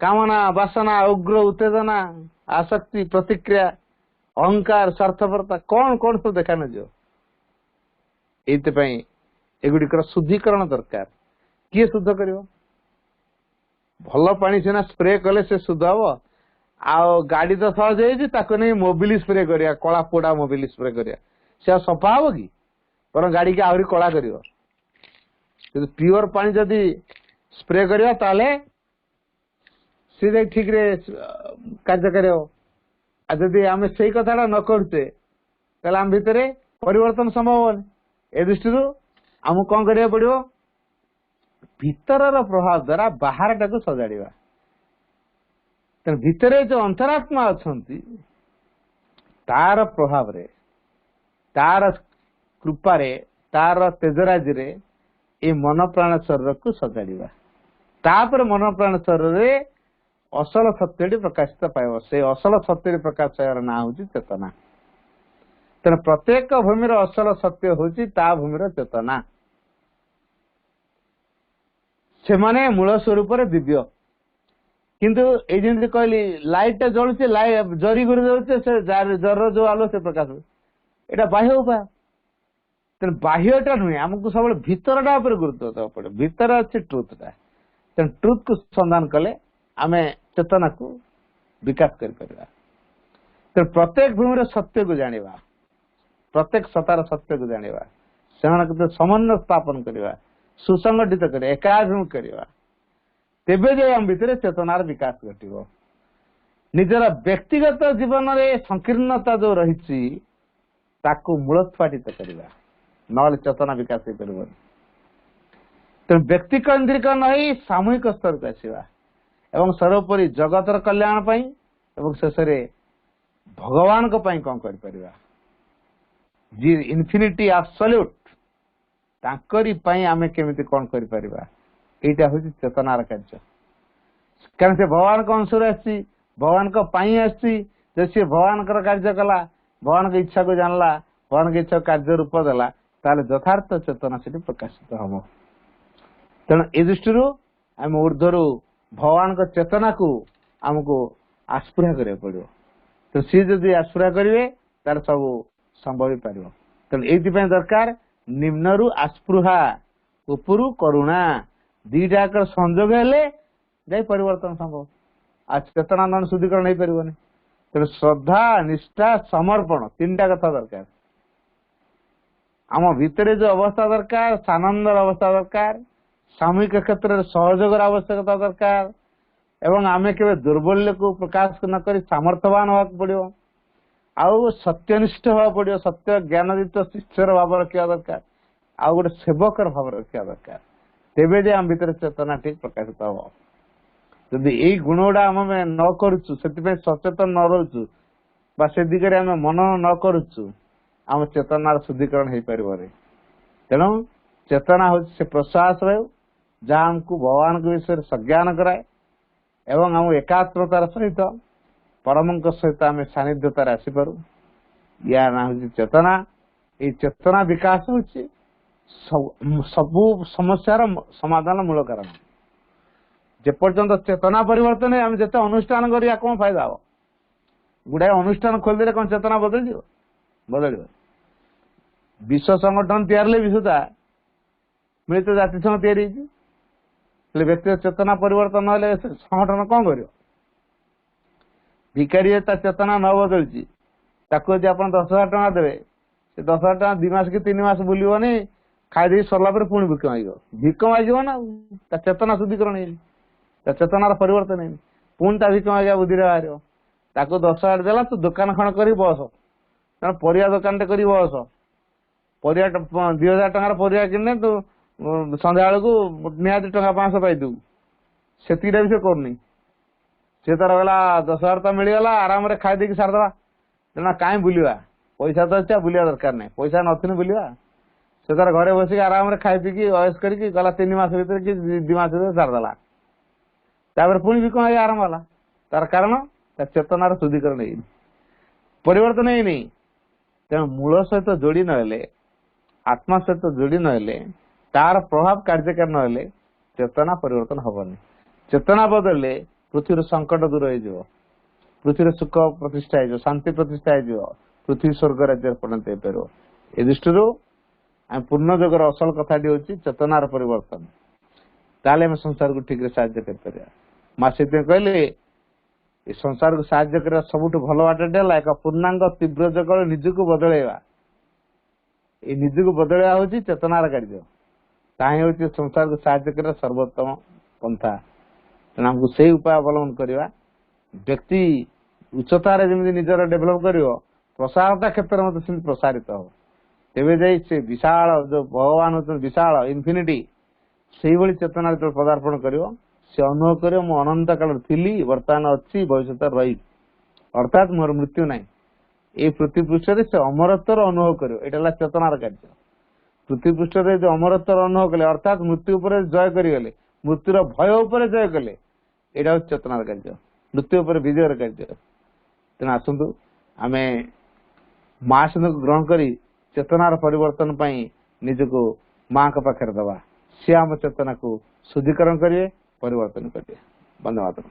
S1: कामना वासना उग्र उत्तेजना आसक्ति प्रतिक्रिया अहंकार स्वार्थपरता कौन कौन सब देखा न एगुड़िकर शुद्धिकरण दरकार किए शुद्ध करियो भल पानी सीना स्प्रे कले से शुद्ध हम आ गाड़ी तो सहज है नहीं मोबिल स्प्रे करिया कला पोड़ा मोबिल स्प्रे करिया से सफा हम कि बर गाड़ी की आहरी कला कर प्योर पानी जदि स्प्रे करिया ताले सी ठीक रे कार्य कर जदि आम से कथा न करुचे ताले आम भितर परिवर्तन संभव हन ए दृष्टि आमको कौन करिया पड़ो भीतर प्रभाव द्वारा बाहर टाक सजाड़ा तेणु भितर जो अंतरात्मा अच्छा तार प्रभाव रे तार कृपारे तार तेजराज रे ये मन प्राण शरीर को सजाड़ा तापर मन प्राण शरीर असल सत्य प्रकाशित पाइब से असल सत्य प्रकाश ना हूँ चेतना तेणु प्रत्येक भूमि असल सत्य हूँ भूमि चेतना से माने मूल स्वरूप दिव्य किंतु ये जमी कहली लाइट जलुचे जरी घुरी जाऊे से जर जो आलो से प्रकाश यहाँ बाह्य उपाय तेणु बाह्यटा नुहे आमको सब भितरटा गुरुत्व देवा पड़े भितर अच्छे ट्रुथटा तेणु ट्रुथ को संधान कले आम चेतना को विकास कर प्रत्येक भूमि सत्य को जाना प्रत्येक सतार सत्य को जाना से समन्वय स्थापन करवा सुसंगठित कर एकाभिमुख करवा तेबे जे आम भितर चेतनार विकास घटिव निजर व्यक्तिगत जीवन में संकीर्णता जो रही मूलोत्पाटित करवा न चेतना विकास हो पार तेणु व्यक्ति केन्द्रिक नहीं सामूहिक स्तर को आसवा एवं सर्वोपरि जगतर कल्याण एवं शेष भगवान कौन कर जी इन्फिनिटी एब्सोल्यूट तांकरी आमे केमिति कौन कर पारिबा एटा होची चेतनार कार्य कारण से भगवान को अंशुर आसी भगवान को पाई आसी जे से भगवान कर कार्य कला भगवान की इच्छा को जानला भगवान की इच्छा कार्य रूप देला ताले यथार्थ चेतना से प्रकाशित हम तेणु ए दृष्टि आम ऊर्ध्वरु भगवान को चेतना को आमको आस्पृहा करिया पड़ो तो सी जदि आस्पृहा करेंगे तार सब संभव पार तेणु ये दरकार निम्नरु आस्पृहा उपरु करुणा दीटाक संजोग हेले जाई परिवर्तन संभव आज चेतनानंद शुद्धिकरण नहीं पार तेणु श्रद्धा निष्ठा समर्पण तीन टा कथा दरकार आम भितर जो अवस्था दरकार सानंदर अवस्था दरकार सामूहिक क्षेत्र में सहयोग आवश्यकता दरकार एवं आम के दुर्बल्य को प्रकाश न कर सामर्थ्यवान होगा पड़ो आउ सत्यनिष्ठ हवा पड़ो सत्य ज्ञानदित शिष्यर भाव रखा दरकार आउ गोटे सेवकर भाव रखा दरकार तेबे जे आम भीतर चेतना ठीक प्रकाशित हम जदि यही गुण गुड़ा आम न करुचु से सचेतन न रोचु से दिगरे आम मन न करुचु आम चेतनार शुद्धिकरण हो पारे तेणु चेतना हूँ से प्रश्वास वायु जहाँ आमको भगवान के विषय सज्ञान कराए एवं आम एकात्मतार सहित परम सहित आम सानिध्यतार आसीपारू या ना हूँ चेतना ये चेतना विकास हूँ सबू समस्यार समाधान मूल कारण जेपर्यंत चेतना परिवर्तन आम जिते अनुष्ठान करिया कौन फायदा हम गुड़ाए अनुष्ठान खोलदे कौन चेतना बदल बदल विश्व संगठन तैयार भी सुधा मिलित जातिसंघ या व्यक्ति चेतना परिवर्तन ना संगठन कौन कर भिकारी चेतना न बदल आप 10,000 टका देवे 10,000 टका 2 मास कि 3 मास बुलनी खाई सरला पुणी भिक माग भिक माग ना चेतना शुद्धिकरण चेतनार परिवर्तन है पुणी ता भिक मागिया बुद्धि बाहर 10,000 देला तू दुकान खण कर बस तेना परिया दुकान टे कर बस परिया 2,000 टकार परिया किने तू संध्या बेलू निहाती टका 500 पाइबू से भी से करनी सी तार गला 10,000 तो मिलगला आराम से खाई देकी सारदा तेना कहीं बुलवा पैसा तो अच्छे बुलवा दरकार नहीं पैसा नथुन बुलवा से तार घरे बसिक आराम से खाई पीकी अयस करके गला 3 मास भर कि 2 मास सारदेला तापर पुणी भी कौन आरंभ होला तार कारण चेतनार शुद्धिकरण परिवर्तन ही नहीं तेणु मूल सहित जोड़ी नहेले आत्मा सहित जोड़ी नहेले तार प्रभाव कार्यकर नहेले चेतना परिवर्तन हबनी चेतना बदलले पृथ्वी संकट दूर हो पृथ्वी सुख प्रतिष्ठा हो शांति प्रतिष्ठा हो पृथ्वी स्वर्ग राज्य परिणत हो पार ए दृष्टि आम पूर्ण जगर असल कथाटी हूँ चेतनार परिवर्तन ताले आम संसार को ठीक साहाଯ୍य कर माँ से कहले ए संसार को साहाଯ୍य करने सबुठ भल बाटे है एक पूर्णांग तीव्र जगह निजको बदलैवा ये निजको बदलैवा हूँ चेतनार कार्य ताही हूँ संसार को साहाଯ୍य करने सर्वोत्तम पंथा तेना हमको से उपाय अवलंबन करवा व्यक्ति उच्चतार जमी निजर डेभलप कर प्रसारता क्षेत्र में प्रसारित हो तेरे जाई से विशाल जो भगवान होते विशाल इनफिनिटी से भाई चेतना जो पदार्पण कर से अनुभव कर अनंत काल थी बर्तमान अच्छी भविष्य रही अर्थात मोर मृत्यु ना ये पृथ्वी पृष्ठ से अमरत्वर अनुभव कर चेतनार कार्य पृथ्वी पृष्ठ जो अमरत्वर अनुभव कले अर्थात मृत्यु पर जय करगले मृत्युर भय उपर जय कले यहाँ हूँ चेतनार कार्य मृत्यु उपर विजयर कार्य तेना आसतु आम महासन को ग्रहण कर चेतनार परिवर्तन निजको माँ के पाखे दबा सी आम चेतना को शुद्धिकरण करेंगे परिवर्तन करेंगे। धन्यवाद।